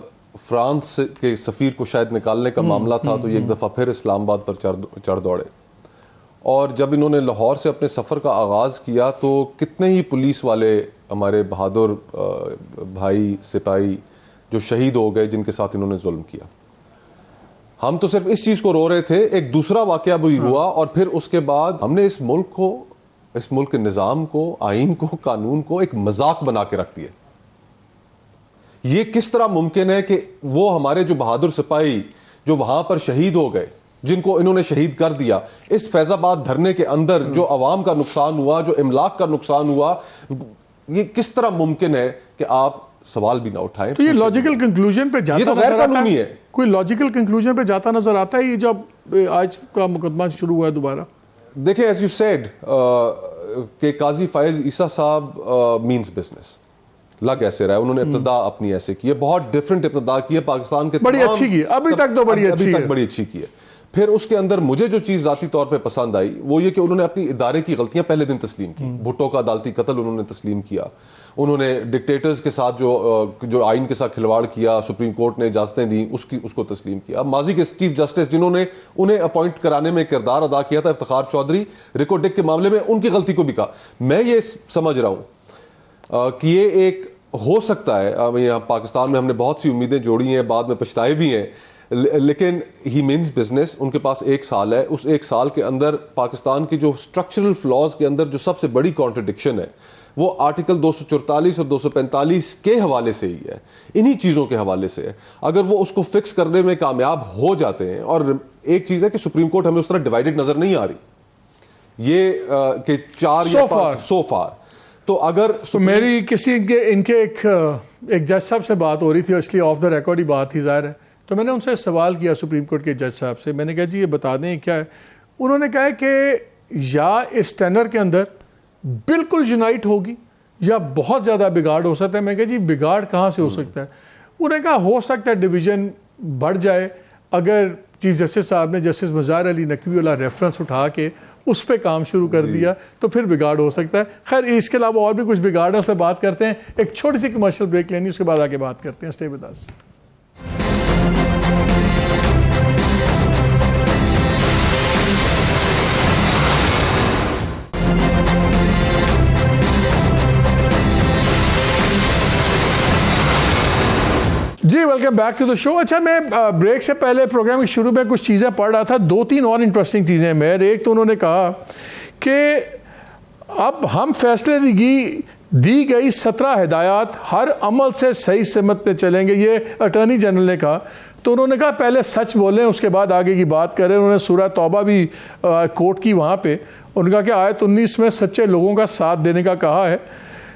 D: فرانس کے سفیر کو شاید نکالنے کا معاملہ تھا تو یہ ایک دفعہ پھر اسلام آباد پر چڑھ دوڑے, اور جب انہوں نے لاہور سے اپنے سفر کا آغاز کیا تو کتنے ہی پولیس والے ہمارے بہادر بھائی سپاہی جو شہید ہو گئے جن کے ساتھ انہوں نے ظلم کیا. ہم تو صرف اس چیز کو رو رہے تھے. ایک دوسرا واقعہ بھی ہوا اور پھر اس کے بعد ہم نے اس ملک کو, اس ملک کے نظام کو, آئین کو, قانون کو ایک مذاق بنا کے رکھ دیا. یہ کس طرح ممکن ہے کہ وہ ہمارے جو بہادر سپاہی جو وہاں پر شہید ہو گئے, جن کو انہوں نے شہید کر دیا, اس فیض آباد دھرنے کے اندر جو عوام کا نقصان ہوا, جو املاک کا نقصان ہوا, یہ کس طرح ممکن ہے کہ آپ سوال بھی نہ اٹھائیں؟
A: تو یہ لاجیکل کنکلوژن پہ جاتا
D: یہ تو غیر قانونی ہے.
A: کوئی لاجیکل کنکلوژن پہ جاتا نظر آتا ہے یہ جب آج کا مقدمہ شروع ہوا ہے دوبارہ؟
D: دیکھیں, ایز یو سیڈ کہ قاضی فائز عیسیٰ صاحب مینز بزنس لگ ایسے رہا ہے. انہوں نے ابتدا اپنی ایسے کی ہے, بہت ڈفرنٹ ابتدا کی ہے پاکستان کے,
A: بڑی اچھی کی, ابھی تک تو بڑی
D: اچھی کی ہے. پھر اس کے اندر مجھے جو چیز ذاتی طور پہ پسند آئی وہ یہ کہ انہوں نے اپنی ادارے کی غلطیاں پہلے دن تسلیم کی. بھٹو کا عدالتی قتل انہوں نے تسلیم کیا. انہوں نے ڈکٹیٹرز کے ساتھ جو آئین کے ساتھ کھلواڑ کیا, سپریم کورٹ نے اجازتیں دی, اس کو تسلیم کیا. ماضی کے چیف جسٹس جنہوں نے انہیں اپوائنٹ کرانے میں کردار ادا کیا تھا, افتخار چودھری, ریکو ڈک کے معاملے میں ان کی غلطی کو بھی کہا. میں یہ سمجھ رہا ہوں کہ یہ ایک ہو سکتا ہے, یہاں پاکستان میں ہم نے بہت سی امیدیں جوڑی ہیں, بعد میں پچھتائے بھی ہیں, لیکن ہی مینز بزنس. ان کے پاس 1 سال ہے. اس 1 سال کے اندر پاکستان کی جو اسٹرکچرل فلاز کے اندر جو سب سے بڑی کانٹرڈکشن ہے وہ آرٹیکل 244 اور 245 کے حوالے سے ہی ہے, انہی چیزوں کے حوالے سے ہے. اگر وہ اس کو فکس کرنے میں کامیاب ہو جاتے ہیں, اور ایک چیز ہے کہ سپریم کورٹ ہمیں اس طرح ڈیوائیڈڈ نظر نہیں آ رہی یہ کہ 4 یا 5 سو فار. تو اگر
A: میری ان کے ایک جج صاحب سے بات ہو رہی تھی, اس لیے آف دا ریکارڈ ہی بات تھی ظاہر ہے, تو میں نے ان سے سوال کیا سپریم کورٹ کے جج صاحب سے. میں نے کہا جی یہ بتا دیں کیا ہے. انہوں نے کہا کہ یا اس ٹینر کے اندر بالکل یونائٹ ہوگی یا بہت زیادہ بگاڑ ہو سکتا ہے. میں کہا جی بگاڑ کہاں سے ہو سکتا ہے؟ انہوں نے کہا ہو سکتا ہے ڈویژن بڑھ جائے اگر چیف جسٹس صاحب نے جسٹس مظاہر علی نقوی والا ریفرنس اٹھا کے اس پہ کام شروع کر دیا تو پھر بگاڑ ہو سکتا ہے. خیر اس کے علاوہ اور بھی کچھ بگاڑ ہے, اس پہ بات کرتے ہیں. ایک چھوٹی سی کمرشل بریک لینی, اس کے بعد آگے بات کرتے ہیں. Stay with us. جی welcome back to the show. اچھا میں بریک سے پہلے پروگرام کے شروع میں کچھ چیزیں پڑھ رہا تھا, 2-3 اور انٹرسٹنگ چیزیں. میر ایک تو انہوں نے کہا کہ اب ہم فیصلے دی گئی 17 ہدایات ہر عمل سے صحیح سمت پہ چلیں گے, یہ اٹارنی جنرل نے کہا. تو انہوں نے کہا پہلے سچ بولیں اس کے بعد آگے کی بات کریں. انہوں نے سورہ توبہ بھی کوٹ کی وہاں پہ. انہوں نے کہا کہ آیت 19 میں سچے لوگوں کا ساتھ دینے کا کہا ہے.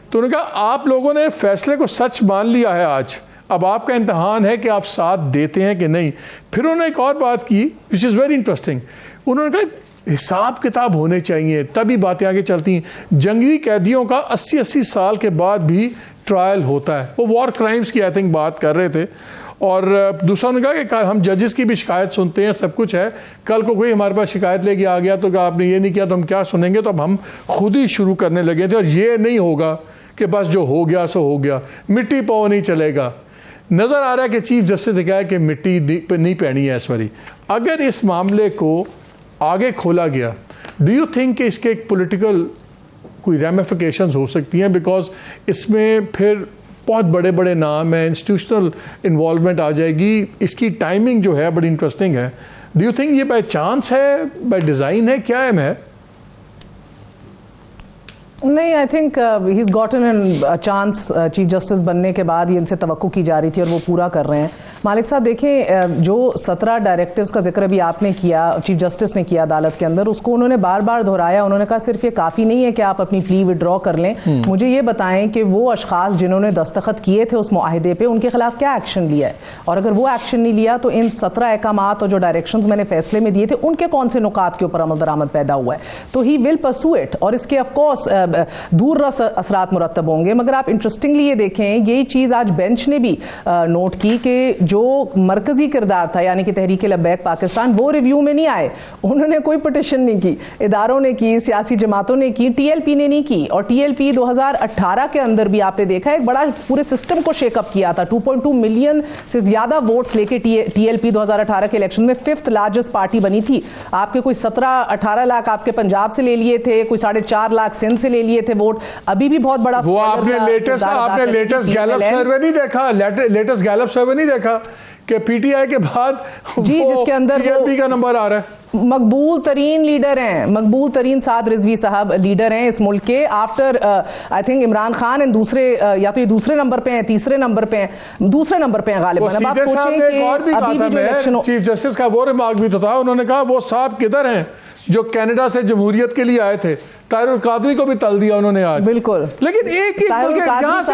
A: تو انہوں نے کہا آپ لوگوں نے فیصلے کو سچ مان لیا ہے, آج اب آپ کا امتحان ہے کہ آپ ساتھ دیتے ہیں کہ نہیں. پھر انہوں نے ایک اور بات کی وچ از ویری انٹرسٹنگ. انہوں نے کہا حساب کتاب ہونے چاہیے تبھی باتیں آگے چلتی ہیں. جنگی قیدیوں کا 80 سال کے بعد بھی ٹرائل ہوتا ہے. وہ وار کرائمز کی آئی تھنک بات کر رہے تھے. اور دوسرا انہوں نے کہا کہ ہم ججز کی بھی شکایت سنتے ہیں, سب کچھ ہے, کل کو کوئی ہمارے پاس شکایت لے کے آ گیا تو کہ آپ نے یہ نہیں کیا تو ہم کیا سنیں گے. تو اب ہم خود ہی شروع کرنے لگے تھے, اور یہ نہیں ہوگا کہ بس جو ہو گیا سو ہو گیا, مٹی پاؤ نہیں چلے گا. نظر آ رہا ہے کہ چیف جسٹس نے کہا ہے کہ مٹی نہیں پہنی ہے اس واری. اگر اس معاملے کو آگے کھولا گیا, ڈو یو تھنک کہ اس کے ایک پولیٹیکل کوئی ریمیفیکیشنز ہو سکتی ہیں؟ بیکاز اس میں پھر بہت بڑے بڑے نام ہیں, انسٹیٹیوشنل انوالومنٹ آ جائے گی. اس کی ٹائمنگ جو ہے بڑی انٹرسٹنگ ہے. ڈو یو تھنک یہ بائی چانس ہے, بائی ڈیزائن ہے, کیا ہے؟
C: نہیں, I think he is gotten chance chief justice بننے کے بعد. یہ ان سے توقع کی جا رہی تھی اور وہ پورا کر رہے ہیں. مالک صاحب دیکھیں, جو 17 ڈائریکٹیوز کا ذکر ابھی آپ نے کیا, چیف جسٹس نے کیا عدالت کے اندر, اس کو انہوں نے بار بار دہرایا. انہوں نے کہا صرف یہ کافی نہیں ہے کہ آپ اپنی پلی وڈرا کر لیں, مجھے یہ بتائیں کہ وہ اشخاص جنہوں نے دستخط کیے تھے اس معاہدے پہ, ان کے خلاف کیا ایکشن لیا ہے, اور اگر وہ ایکشن نہیں لیا تو ان 17 احکامات اور جو ڈائریکشنز میں نے فیصلے میں دیے تھے ان کے کون سے نکات کے اوپر عمل درآمد پیدا ہوا ہے. تو ہی ول پرسو اٹ. اور اس کے آف کورس دور رس اثرات مرتب ہوں گے. مگر آپ انٹرسٹنگلی یہ دیکھیں, یہی چیز آج بینچ نے بھی نوٹ کی کہ جو مرکزی کردار تھا یعنی کہ تحریک لبیک پاکستان, وہ ریویو میں نہیں آئے. انہوں نے کوئی پٹیشن نہیں کی, اداروں نے کی, سیاسی جماعتوں نے کی, ٹی ایل پی نے نہیں کی. اور ٹی ایل پی 2018 کے اندر بھی آپ نے دیکھا ایک بڑا پورے سسٹم کو شیک اپ کیا تھا. 2.2 ملین سے زیادہ ووٹس لے کے ٹی ایل پی 2018 کے الیکشن میں 5th لارجسٹ پارٹی بنی تھی. آپ کے کوئی 17-18 لاکھ آپ کے پنجاب سے لے لیے تھے, کوئی 4.5 لاکھ سندھ سے لے لیے تھے ووٹ. ابھی بھی بہت بڑا
A: وہ آپ نے لیٹسٹ گیلپ سروے نہیں دیکھا, لیٹسٹ گیلپ سروے نہیں دیکھا کہ پی ٹی آئی کے بعد
C: جس کے اندر
A: ٹی ایل پی کا نمبر آ رہا ہے.
C: مقبول ترین لیڈر ہیں, مقبول ترین سعد رضوی صاحب لیڈر ہیں اس ملک کے, after I think Imran Khan, and دوسرے یا تو یہ دوسرے نمبر پہ ہیں, تیسرے نمبر پہ ہیں, دوسرے نمبر پہ ہیں غالباً. اب آپ سوچیں کہ ابھی بھی جو الیکشن,
A: چیف جسٹس کا وہ ریمارک بھی تو تھا, انہوں نے کہا وہ صاحب کدھر ہیں جو کینیڈا سے جمہوریت کے لیے آئے تھے. طاہر القادری کو بھی تل دیا انہوں نے آج.
C: بالکل.
A: لیکن ایک یہاں سے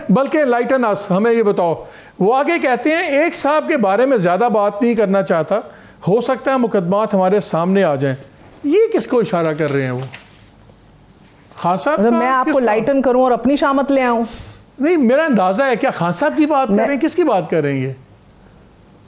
A: بلکہ لائٹن اس, ہمیں یہ بتاؤ, وہ آگے کہتے ہیں ایک صاحب کے بارے میں زیادہ بات نہیں کرنا چاہتا, ہو سکتا ہے مقدمات ہمارے سامنے آ جائیں. یہ کس کو اشارہ کر رہے ہیں وہ خان صاحب؟
C: میں آپ کو لائٹن کروں اور اپنی شامت لے آؤں؟
A: نہیں, میرا اندازہ ہے کیا خان صاحب کی بات کر رہے ہیں, کس کی بات کر رہے ہیں یہ؟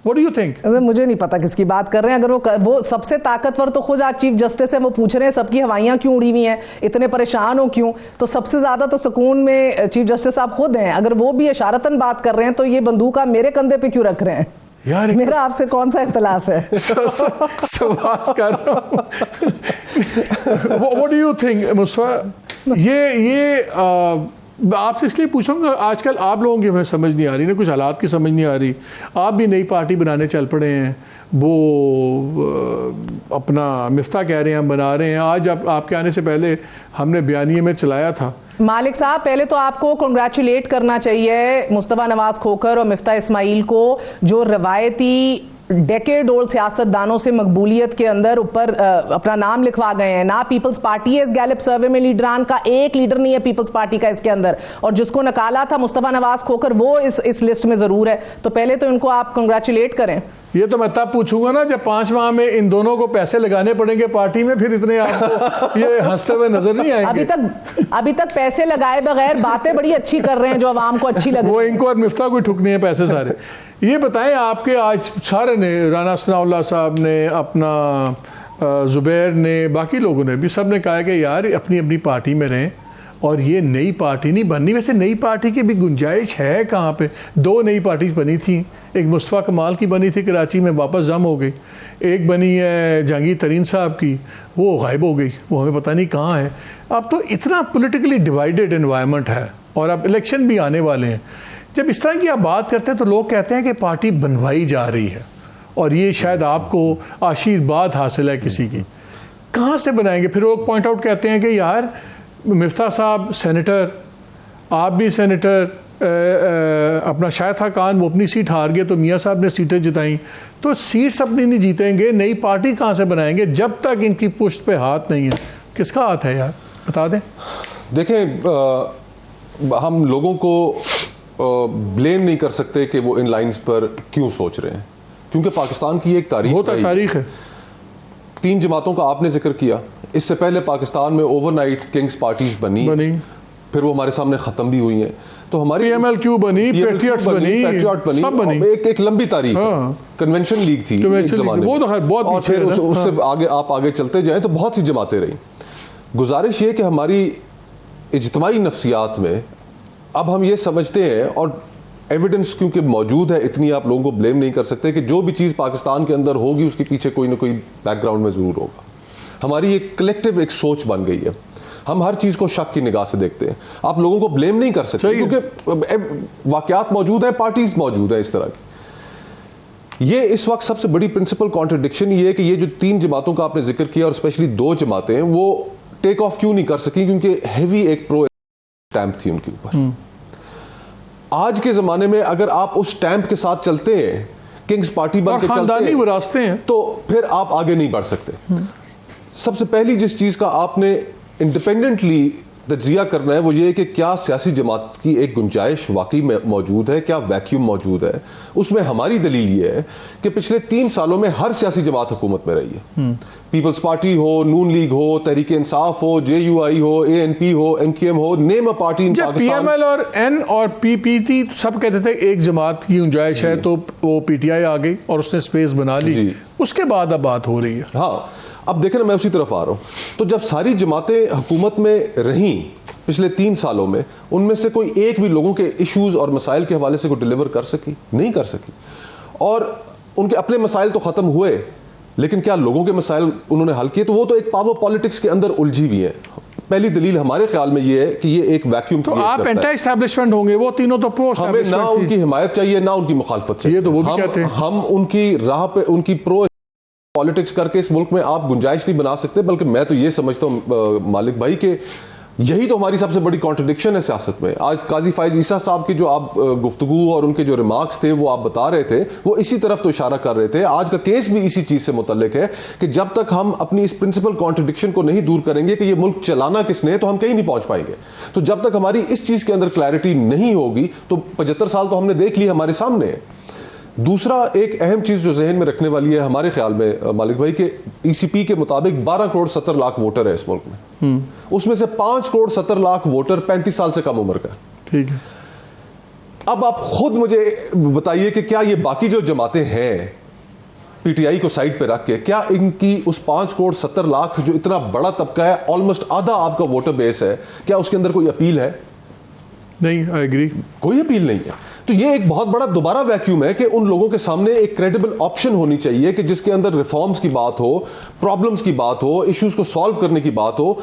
A: What do you think?
C: مجھے نہیں پتا کس کی بات کر رہے ہیں. اگر وہ سب سے طاقتور تو خود آج چیف جسٹس ہے, وہ پوچھ رہے ہیں سب کی ہوائیاں کیوں اڑی ہوئی ہیں, اتنے پریشان ہو کیوں, تو سب سے زیادہ تو سکون میں چیف جسٹس صاحب خود ہیں. اگر وہ بھی اشارتاً بات کر رہے ہیں تو یہ بندوق آپ میرے کندھے پہ کیوں رکھ رہے ہیں؟ میرا آپ سے کون سا اختلاف ہے؟
A: سوال کر رہا ہوں. What do you think مصطفیٰ؟ یہ آپ سے اس لیے پوچھوں گا, آج کل آپ لوگوں کی ہمیں سمجھ نہیں آ رہی, کچھ حالات کی سمجھ نہیں آ رہی. آپ بھی نئی پارٹی بنانے چل پڑے ہیں, وہ اپنا مفتاح کہہ رہے ہیں ہم بنا رہے ہیں. آج آپ کے آنے سے پہلے ہم نے بیانیے میں چلایا تھا.
C: مالک صاحب, پہلے تو آپ کو کنگریچولیٹ کرنا چاہیے مصطفیٰ نواز کھوکھر اور مفتاح اسماعیل کو, جو روایتی ڈیکیڈ اولڈ سیاست دانوں سے مقبولیت کے اندر اوپر اپنا نام لکھوا گئے ہیں. نہ پیپلز پارٹی ہے اس گیلپ سروے میں لیڈران کا, ایک لیڈر نہیں ہے پیپلز پارٹی کا اس کے اندر, اور جس کو نکالا تھا مصطفیٰ نواز کھوکھر وہ اس لسٹ میں ضرور ہے. تو پہلے تو ان کو آپ کنگریچولیٹ کریں.
A: یہ تو میں تب پوچھوں گا نا جب 5 ماہ میں ان دونوں کو پیسے لگانے پڑیں گے پارٹی میں, پھر اتنے آپ کو یہ ہنستے ہوئے نظر نہیں آئیں گے.
C: ابھی تک پیسے لگائے بغیر باتیں بڑی اچھی کر رہے ہیں جو عوام کو اچھی لگے.
A: وہ ان کو اور مفتاح کو ٹھکنے ہیں پیسے سارے. یہ بتائیں آپ کے آج سارے نے, رانا ثناء اللہ صاحب نے, اپنا زبیر نے, باقی لوگوں نے بھی, سب نے کہا کہ یار اپنی اپنی پارٹی میں رہیں اور یہ نئی پارٹی نہیں بننی. ویسے نئی پارٹی کی بھی گنجائش ہے کہاں پہ؟ 2 نئی پارٹیز بنی تھیں, ایک مصطفیٰ کمال کی بنی تھی کراچی میں, واپس ضم ہو گئی. ایک بنی ہے جہانگیر ترین صاحب کی, وہ غائب ہو گئی, وہ ہمیں پتہ نہیں کہاں ہے. اب تو اتنا پولیٹیکلی ڈیوائیڈڈ انوائرمنٹ ہے اور اب الیکشن بھی آنے والے ہیں. جب اس طرح کی آپ بات کرتے ہیں تو لوگ کہتے ہیں کہ پارٹی بنوائی جا رہی ہے اور یہ شاید آپ کو آشیرواد حاصل ہے کسی کی. کہاں سے بنائیں گے؟ پھر لوگ پوائنٹ آؤٹ کہتے ہیں کہ یار مفتاح صاحب سینیٹر, آپ بھی سینیٹر, اپنا شاہد خاقان وہ اپنی سیٹ ہار گئے تو میاں صاحب نے سیٹیں جتائیں, تو سیٹس اپنی نہیں جیتیں گے, نئی پارٹی کہاں سے بنائیں گے جب تک ان کی پشت پہ ہاتھ نہیں ہے؟ کس کا ہاتھ ہے یار بتا دیں.
D: دیکھیں, ہم لوگوں کو بلیم نہیں کر سکتے کہ وہ ان لائنز پر کیوں سوچ رہے ہیں, کیونکہ پاکستان کی ایک تاریخ ہے. 3 جماعتوں کا آپ نے ذکر کیا, اس سے پہلے پاکستان میں اوور نائٹ کنگز پارٹیز بنی, پھر وہ ہمارے سامنے ختم بھی ہوئی ہیں. تو ہماری
A: پی ایم ایل کیو بنی, پیٹریاٹس بنی, سب بنی,
D: ایک لمبی تاریخ. کنونشن لیگ تھی زمانے میں, اور پھر اس سے آگے آپ آگے چلتے جائیں تو بہت سی جماعتیں رہیں. گزارش یہ کہ ہماری اجتماعی نفسیات میں اب ہم یہ سمجھتے ہیں, اور ایویڈنس کیونکہ موجود ہے اتنی, آپ لوگوں کو بلیم نہیں کر سکتے, کہ جو بھی چیز پاکستان کے اندر ہوگی اس کے پیچھے کوئی نہ کوئی بیک گراؤنڈ میں ضرور ہوگا. ہماری ایک کلیکٹیو ایک سوچ بن گئی ہے, ہم ہر چیز کو شک کی نگاہ سے دیکھتے ہیں. آپ لوگوں کو بلیم نہیں کر سکتے کیونکہ واقعات موجود ہیں, پارٹیز موجود ہیں اس طرح کی. یہ اس وقت سب سے بڑی پرنسپل کانٹرڈکشن یہ ہے کہ یہ جو 3 جماعتوں کا آپ نے ذکر کیا, اور اسپیشلی 2 جماعتیں, وہ ٹیک آف کیوں نہیں کر سکی؟ کیونکہ ہیوی ایک پرو اسٹیمپ تھی ان کے اوپر. آج کے زمانے میں اگر آپ اس اسٹیمپ کے ساتھ چلتے ہیں, کنگز پارٹی بن کے چلتے ہیں, تو پھر آپ آگے نہیں بڑھ سکتے. سب سے پہلی جس چیز کا آپ نے انڈیپینڈنٹلی تجزیہ کرنا ہے وہ یہ کہ کیا سیاسی جماعت کی ایک گنجائش واقعی میں موجود ہے, کیا ویکیوم موجود ہے. اس میں ہماری دلیل یہ ہے کہ پچھلے 3 سالوں میں ہر سیاسی جماعت حکومت میں رہی ہے. Peoples party who, known league who, Tehreek Insaf who, JUI who, ANP who, MQM who, name a party in Pakistan.
A: PML اور N اور PPT سب کہتے تھے ایک جماعت کی گنجائش ہے, تو وہ PTI آ گئی اور اس نے سپیس بنا لی. اس کے بعد اب بات ہو رہی ہے.
D: ہاں اب دیکھیں نا, میں اسی طرف آ رہا ہوں. تو جب ساری جماعتیں حکومت میں رہیں پچھلے 3 سالوں میں, ان میں سے کوئی ایک بھی لوگوں کے ایشوز اور مسائل کے حوالے سے کوئی ڈیلیور کر سکی؟ نہیں کر سکی. اور ان کے اپنے مسائل تو ختم ہوئے, لیکن کیا لوگوں کے مسائل انہوں نے حل کیے؟ تو وہ تو ایک پاور پالیٹکس کے اندر الجھی ہوئی ہیں. پہلی دلیل ہمارے خیال میں یہ ہے کہ یہ ایک ویکیوم
A: تو آپ اینٹی اسٹیبلشمنٹ ہوں گے, وہ تینوں تو پرو
D: اسٹیبلشمنٹ. ہمیں نہ ان کی حمایت چاہیے نہ ان کی مخالفت چاہیے.
A: یہ تو وہ بھی کہتے ہیں.
D: ہم ان کی راہ پہ ان کی پرو پالیٹکس کر کے اس ملک میں آپ گنجائش نہیں بنا سکتے. بلکہ میں تو یہ سمجھتا ہوں مالک بھائی کہ یہی تو ہماری سب سے بڑی کانٹرڈکشن ہے سیاست میں. آج قاضی فائز عیسیٰ صاحب کی جو آپ گفتگو اور ان کے جو ریمارکس تھے وہ آپ بتا رہے تھے, وہ اسی طرف تو اشارہ کر رہے تھے. آج کا کیس بھی اسی چیز سے متعلق ہے کہ جب تک ہم اپنی اس پرنسپل کانٹرڈکشن کو نہیں دور کریں گے کہ یہ ملک چلانا کس نے, تو ہم کہیں نہیں پہنچ پائیں گے. تو جب تک ہماری اس چیز کے اندر کلیئرٹی نہیں ہوگی تو 75 سال تو ہم نے دیکھ لی ہمارے سامنے ہے. دوسرا ایک اہم چیز جو ذہن میں رکھنے والی ہے ہمارے خیال میں مالک بھائی, کہ ECP کے مطابق 12 کروڑ 70 لاکھ ووٹر ہے اس ملک میں. اس میں سے 5 کروڑ 70 لاکھ ووٹر 35 سال سے کم عمر کا.
A: ٹھیک ہے.
D: اب آپ خود مجھے بتائیے کہ کیا یہ باقی جو جماعتیں ہیں PTI کو سائڈ پہ رکھ کے, کیا ان کی اس 5 کروڑ 70 لاکھ جو اتنا بڑا طبقہ ہے, آلموسٹ آدھا آپ کا ووٹر بیس ہے, کیا اس کے اندر کوئی اپیل ہے؟
A: نہیں, آئی ایگری,
D: کوئی اپیل نہیں ہے. تو یہ ایک بہت بڑا دوبارہ ویکیوم ہے کہ ان لوگوں کے سامنے ایک کریڈیبل آپشن ہونی چاہیے کہ جس کے اندر ریفارمز کی بات ہو, پرابلمز کی بات ہو, ایشوز کو سالو کرنے کی بات ہو.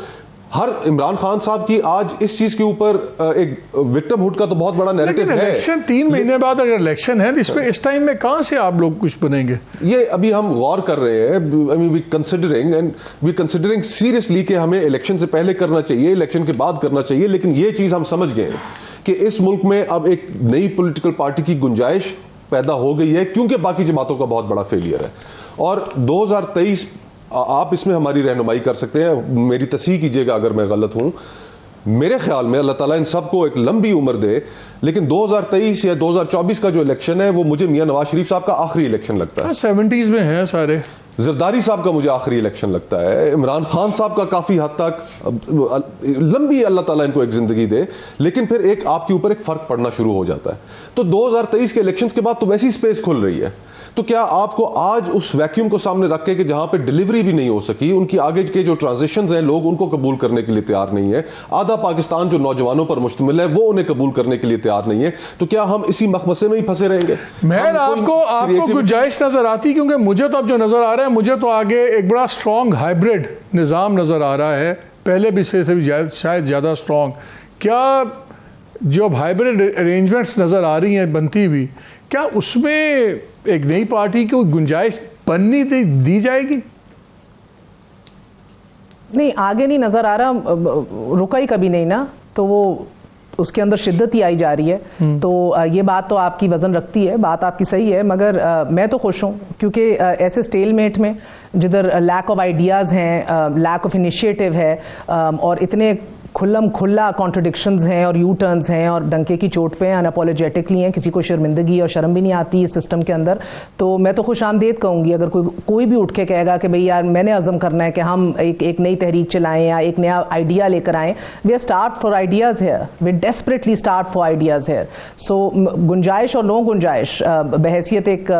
D: ہر عمران خان صاحب کی آج اس چیز کے اوپر ایک وکٹم ہوڈ کا تو بہت بڑا نیریٹو ہے.
A: الیکشن 3 مہینے بعد اگر الیکشن ہے, اس پہ اس ٹائم میں کہاں سے آپ لوگ کچھ بنیں گے؟ یہ
D: ابھی ہم غور کر رہے ہیں, وی کنسیڈرنگ سیریسلی کہ ہمیں الیکشن سے پہلے کرنا چاہیے, الیکشن کے بعد کرنا چاہیے. لیکن یہ چیز ہم سمجھ گئے کہ اس ملک میں اب ایک نئی پولیٹیکل پارٹی کی گنجائش پیدا ہو گئی ہے, کیونکہ باقی جماعتوں کا بہت بڑا فیلئر ہے. اور 2023 آپ اس میں ہماری رہنمائی کر سکتے ہیں, میری تصحیح کیجئے گا اگر میں غلط ہوں. میرے خیال میں اللہ تعالیٰ ان سب کو ایک لمبی عمر دے, لیکن 2023 یا 2024 کا جو الیکشن ہے وہ مجھے میاں نواز شریف صاحب کا آخری الیکشن لگتا ہے.
A: 70s میں ہیں سارے.
D: زرداری صاحب کا مجھے آخری الیکشن لگتا ہے. عمران خان صاحب کا کافی حد تک لمبی اللہ تعالیٰ ان کو ایک زندگی دے, لیکن پھر ایک آپ کے اوپر ایک فرق پڑنا شروع ہو جاتا ہے. تو 2023 کے الیکشنز کے بعد تو ویسی سپیس کھل رہی ہے. تو کیا آپ کو آج اس ویکیوم کو سامنے رکھ کے کہ جہاں پہ ڈیلیوری بھی نہیں ہو سکی, ان کی آگے کے جو ٹرانزیشنز ہیں لوگ ان کو قبول کرنے کے لیے تیار نہیں ہے, آدھا پاکستان جو نوجوانوں پر مشتمل ہے وہ انہیں قبول کرنے کے لیے تیار نہیں ہے, تو کیا ہم اسی مخمصے میں ہی پھنسے رہیں گے؟
A: میں آپ کو گنجائش نظر آتی, کیونکہ مجھے تو اب جو نظر آ رہا ہے, مجھے تو آگے ایک بڑا اسٹرانگ ہائبرڈ نظام نظر آ رہا ہے, پہلے بھی سے بھی شاید زیادہ اسٹرانگ. کیا جو ہائبرڈ ارینجمنٹس نظر آ رہی ہیں بنتی ہوئی, کیا اس میں ایک نئی پارٹی کو گنجائش بننی دی جائے گی؟
C: نہیں, آگے نہیں نظر آ رہا, رکا ہی کبھی نہیں نا, تو وہ اس کے اندر شدت ہی آئی جا رہی ہے. تو یہ بات تو آپ کی وزن رکھتی ہے, بات آپ کی صحیح ہے, مگر میں تو خوش ہوں کیونکہ ایسے سٹیل میٹ میں جدھر لیک آف آئیڈیاز ہیں, لیک آف انیشیٹو ہے, اور اتنے کھلم کھلا کانٹرڈکشنز ہیں اور یو ٹرنز ہیں اور ڈنکے کی چوٹ پہ اناپولوجیٹکلی ہیں, کسی کو شرمندگی اور شرم بھی نہیں آتی اس سسٹم کے اندر. تو میں تو خوش آمدید کہوں گی اگر کوئی بھی اٹھ کے کہے گا کہ بھئی یار میں نے عزم کرنا ہے کہ ہم ایک نئی تحریک چلائیں یا ایک نیا آئیڈیا لے کر آئیں. We are start for ideas here, we desperately start for ideas here. So گنجائش اور نو گنجائش بحیثیت ایک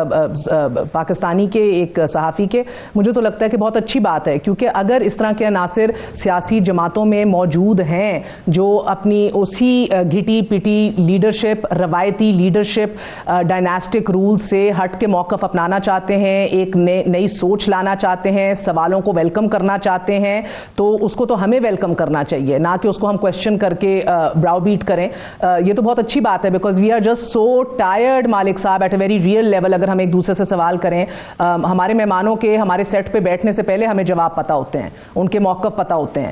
C: پاکستانی کے, ایک صحافی کے, مجھے تو لگتا ہے کہ بہت اچھی بات ہے, کیونکہ اگر اس طرح کے عناصر سیاسی جماعتوں میں موجود ہیں جو اپنی اسی گھٹی پٹی لیڈرشپ, روایتی لیڈرشپ, ڈائناسٹک رول سے ہٹ کے موقف اپنانا چاہتے ہیں, ایک نئی سوچ لانا چاہتے ہیں, سوالوں کو ویلکم کرنا چاہتے ہیں, تو اس کو تو ہمیں ویلکم کرنا چاہیے, نہ کہ اس کو ہم کوشچن کر کے براؤ بیٹ کریں. یہ تو بہت اچھی بات ہے, because we are just so tired Malik صاحب at a very real level. اگر ہم ایک دوسرے سے سوال کریں, ہمارے مہمانوں کے ہمارے سیٹ پہ بیٹھنے سے پہلے ہمیں جواب پتا ہوتے ہیں, ان کے موقف پتا ہوتے ہیں,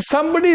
A: somebody